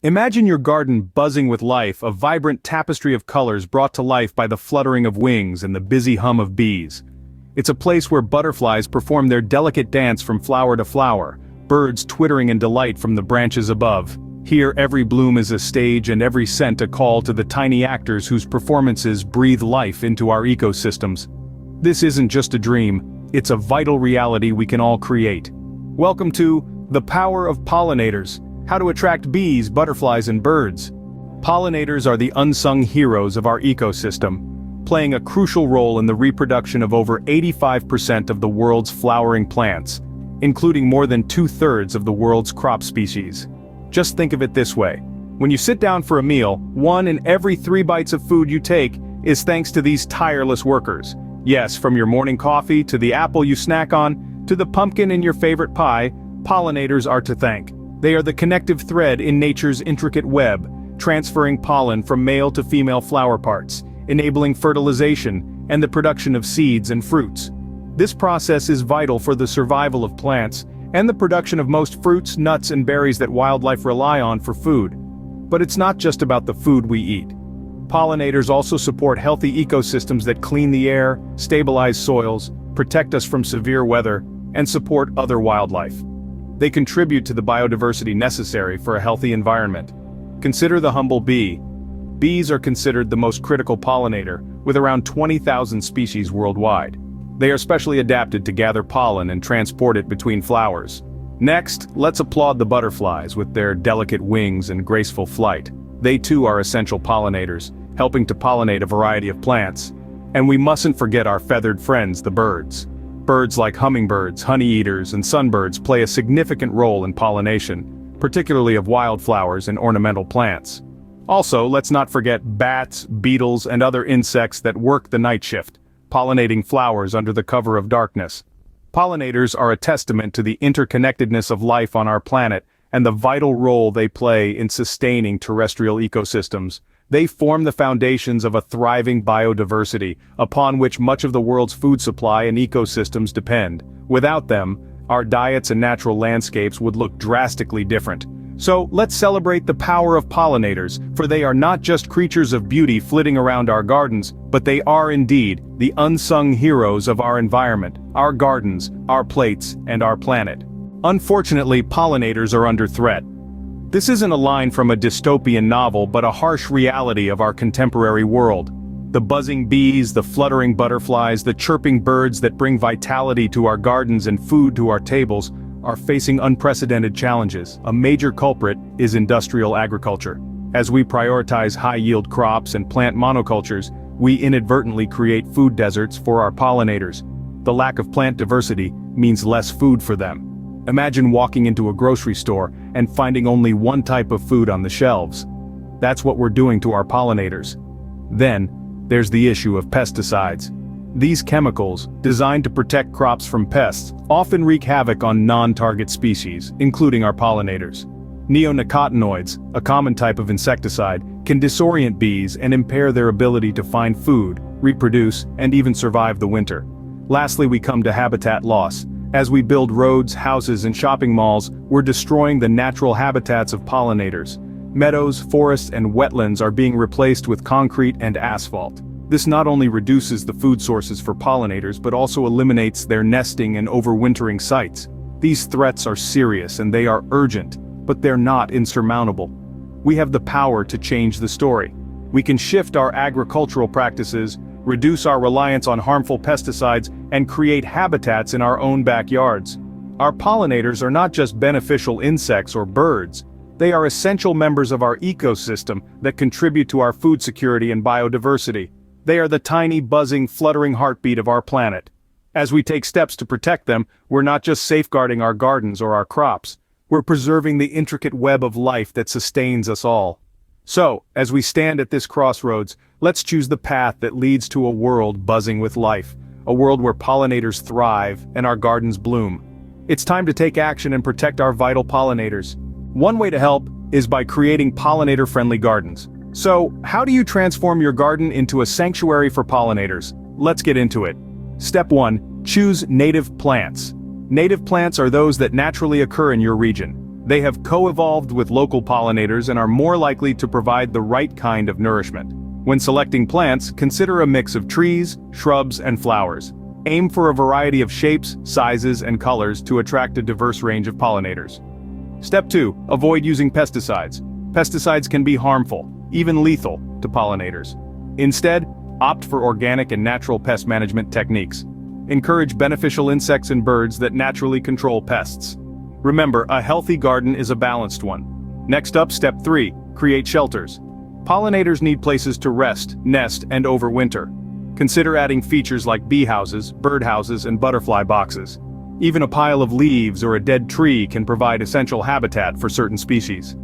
Imagine your garden buzzing with life, a vibrant tapestry of colors brought to life by the fluttering of wings and the busy hum of bees. It's a place where butterflies perform their delicate dance from flower to flower, birds twittering in delight from the branches above. Here every bloom is a stage and every scent a call to the tiny actors whose performances breathe life into our ecosystems. This isn't just a dream, it's a vital reality we can all create. Welcome to The Power of Pollinators. How to attract bees, butterflies, and birds. Pollinators are the unsung heroes of our ecosystem, playing a crucial role in the reproduction of over 85% of the world's flowering plants, including more than 2/3 of the world's crop species. Just think of it this way. When you sit down for a meal, 1 in every 3 bites of food you take is thanks to these tireless workers. Yes, from your morning coffee to the apple you snack on, to the pumpkin in your favorite pie, pollinators are to thank. They are the connective thread in nature's intricate web, transferring pollen from male to female flower parts, enabling fertilization and the production of seeds and fruits. This process is vital for the survival of plants and the production of most fruits, nuts, and berries that wildlife rely on for food. But it's not just about the food we eat. Pollinators also support healthy ecosystems that clean the air, stabilize soils, protect us from severe weather, and support other wildlife. They contribute to the biodiversity necessary for a healthy environment. Consider the humble bee. Bees are considered the most critical pollinator, with around 20,000 species worldwide. They are specially adapted to gather pollen and transport it between flowers. Next, let's applaud the butterflies with their delicate wings and graceful flight. They too are essential pollinators, helping to pollinate a variety of plants. And we mustn't forget our feathered friends, the birds. Birds like hummingbirds, honeyeaters, and sunbirds play a significant role in pollination, particularly of wildflowers and ornamental plants. Also, let's not forget bats, beetles, and other insects that work the night shift, pollinating flowers under the cover of darkness. Pollinators are a testament to the interconnectedness of life on our planet and the vital role they play in sustaining terrestrial ecosystems. They form the foundations of a thriving biodiversity, upon which much of the world's food supply and ecosystems depend. Without them, our diets and natural landscapes would look drastically different. So, let's celebrate the power of pollinators, for they are not just creatures of beauty flitting around our gardens, but they are indeed the unsung heroes of our environment, our gardens, our plates, and our planet. Unfortunately, pollinators are under threat. This isn't a line from a dystopian novel, but a harsh reality of our contemporary world. The buzzing bees, the fluttering butterflies, the chirping birds that bring vitality to our gardens and food to our tables are facing unprecedented challenges. A major culprit is industrial agriculture. As we prioritize high-yield crops and plant monocultures, we inadvertently create food deserts for our pollinators. The lack of plant diversity means less food for them. Imagine walking into a grocery store and finding only one type of food on the shelves. That's what we're doing to our pollinators. Then, there's the issue of pesticides. These chemicals, designed to protect crops from pests, often wreak havoc on non-target species, including our pollinators. Neonicotinoids, a common type of insecticide, can disorient bees and impair their ability to find food, reproduce, and even survive the winter. Lastly, we come to habitat loss. As we build roads, houses, and shopping malls, we're destroying the natural habitats of pollinators. Meadows, forests, and wetlands are being replaced with concrete and asphalt. This not only reduces the food sources for pollinators but also eliminates their nesting and overwintering sites. These threats are serious and they are urgent, but they're not insurmountable. We have the power to change the story. We can shift our agricultural practices, reduce our reliance on harmful pesticides, and create habitats in our own backyards. Our pollinators are not just beneficial insects or birds. They are essential members of our ecosystem that contribute to our food security and biodiversity. They are the tiny, buzzing, fluttering heartbeat of our planet. As we take steps to protect them, we're not just safeguarding our gardens or our crops. We're preserving the intricate web of life that sustains us all. So, as we stand at this crossroads, let's choose the path that leads to a world buzzing with life, a world where pollinators thrive and our gardens bloom. It's time to take action and protect our vital pollinators. One way to help is by creating pollinator-friendly gardens. So, how do you transform your garden into a sanctuary for pollinators? Let's get into it. Step 1. Choose native plants. Native plants are those that naturally occur in your region. They have co-evolved with local pollinators and are more likely to provide the right kind of nourishment. When selecting plants, consider a mix of trees, shrubs, and flowers. Aim for a variety of shapes, sizes, and colors to attract a diverse range of pollinators. Step 2. Avoid using pesticides. Pesticides can be harmful, even lethal, to pollinators. Instead, opt for organic and natural pest management techniques. Encourage beneficial insects and birds that naturally control pests. Remember, a healthy garden is a balanced one. Next up, step 3. Create shelters. Pollinators need places to rest, nest, and overwinter. Consider adding features like bee houses, bird houses, and butterfly boxes. Even a pile of leaves or a dead tree can provide essential habitat for certain species.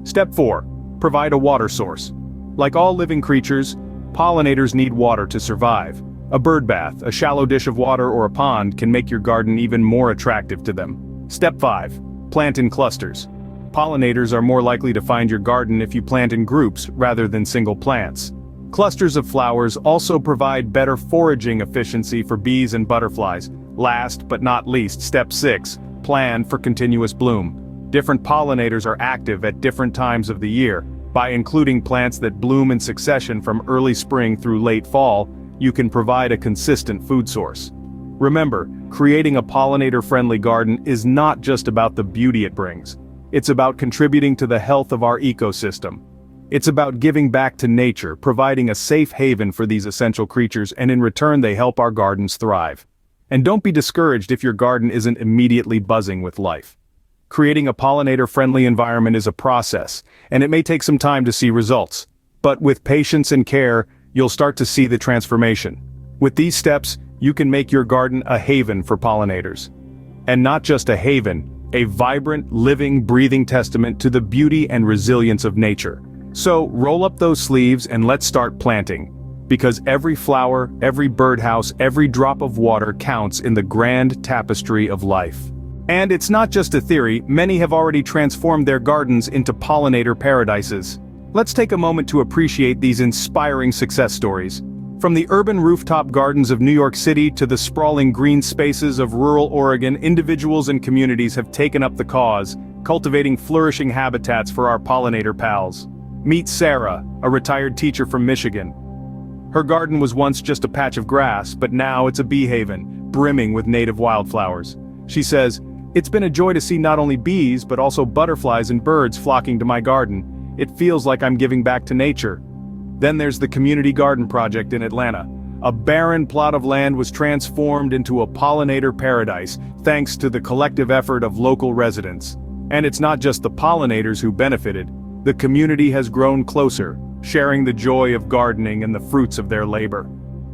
Step 4. Provide a water source. Like all living creatures, pollinators need water to survive. A bird bath, a shallow dish of water, or a pond can make your garden even more attractive to them. Step 5. Plant in clusters. Pollinators are more likely to find your garden if you plant in groups rather than single plants. Clusters of flowers also provide better foraging efficiency for bees and butterflies. Last but not least, step 6. Plan for continuous bloom. Different pollinators are active at different times of the year. By including plants that bloom in succession from early spring through late fall, you can provide a consistent food source. Remember, creating a pollinator-friendly garden is not just about the beauty it brings. It's about contributing to the health of our ecosystem. It's about giving back to nature, providing a safe haven for these essential creatures, and in return they help our gardens thrive. And don't be discouraged if your garden isn't immediately buzzing with life. Creating a pollinator-friendly environment is a process, and it may take some time to see results. But with patience and care, you'll start to see the transformation. With these steps, you can make your garden a haven for pollinators. And not just a haven, a vibrant, living, breathing testament to the beauty and resilience of nature. So, roll up those sleeves and let's start planting. Because every flower, every birdhouse, every drop of water counts in the grand tapestry of life. And it's not just a theory, many have already transformed their gardens into pollinator paradises. Let's take a moment to appreciate these inspiring success stories. From the urban rooftop gardens of New York City to the sprawling green spaces of rural Oregon, individuals and communities have taken up the cause, cultivating flourishing habitats for our pollinator pals. Meet Sarah, a retired teacher from Michigan. Her garden was once just a patch of grass, but now it's a bee haven, brimming with native wildflowers. She says, "It's been a joy to see not only bees but also butterflies and birds flocking to my garden. It feels like I'm giving back to nature." Then there's the Community Garden Project in Atlanta. A barren plot of land was transformed into a pollinator paradise, thanks to the collective effort of local residents. And it's not just the pollinators who benefited. The community has grown closer, sharing the joy of gardening and the fruits of their labor.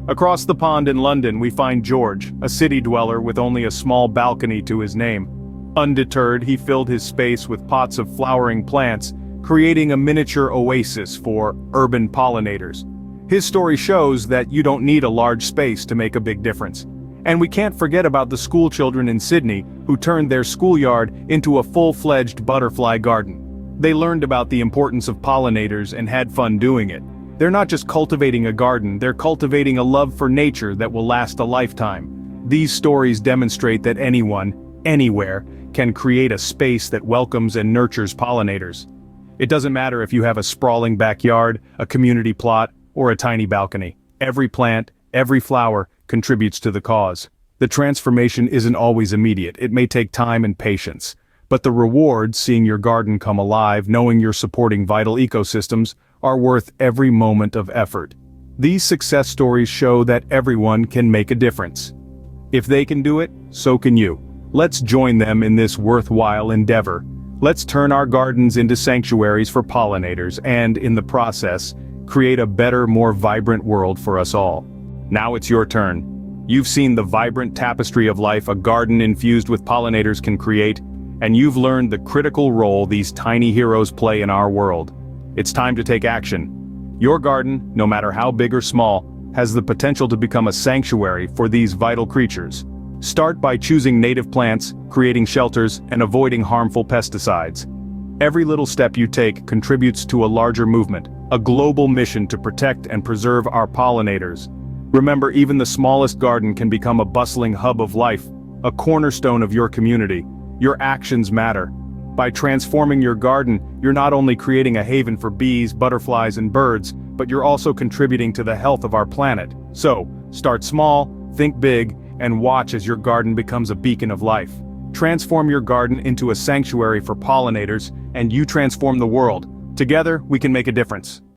Across the pond in London we find George, a city dweller with only a small balcony to his name. Undeterred, he filled his space with pots of flowering plants, creating a miniature oasis for urban pollinators. His story shows that you don't need a large space to make a big difference. And we can't forget about the school children in Sydney who turned their schoolyard into a full-fledged butterfly garden. They learned about the importance of pollinators and had fun doing it. They're not just cultivating a garden, they're cultivating a love for nature that will last a lifetime. These stories demonstrate that anyone, anywhere, can create a space that welcomes and nurtures pollinators. It doesn't matter if you have a sprawling backyard, a community plot, or a tiny balcony. Every plant, every flower, contributes to the cause. The transformation isn't always immediate, it may take time and patience. But the rewards, seeing your garden come alive, knowing you're supporting vital ecosystems, are worth every moment of effort. These success stories show that everyone can make a difference. If they can do it, so can you. Let's join them in this worthwhile endeavor. Let's turn our gardens into sanctuaries for pollinators and, in the process, create a better, more vibrant world for us all. Now it's your turn. You've seen the vibrant tapestry of life a garden infused with pollinators can create, and you've learned the critical role these tiny heroes play in our world. It's time to take action. Your garden, no matter how big or small, has the potential to become a sanctuary for these vital creatures. Start by choosing native plants, creating shelters, and avoiding harmful pesticides. Every little step you take contributes to a larger movement, a global mission to protect and preserve our pollinators. Remember, even the smallest garden can become a bustling hub of life, a cornerstone of your community. Your actions matter. By transforming your garden, you're not only creating a haven for bees, butterflies, and birds, but you're also contributing to the health of our planet. So, start small, think big, and watch as your garden becomes a beacon of life. Transform your garden into a sanctuary for pollinators, and you transform the world. Together, we can make a difference.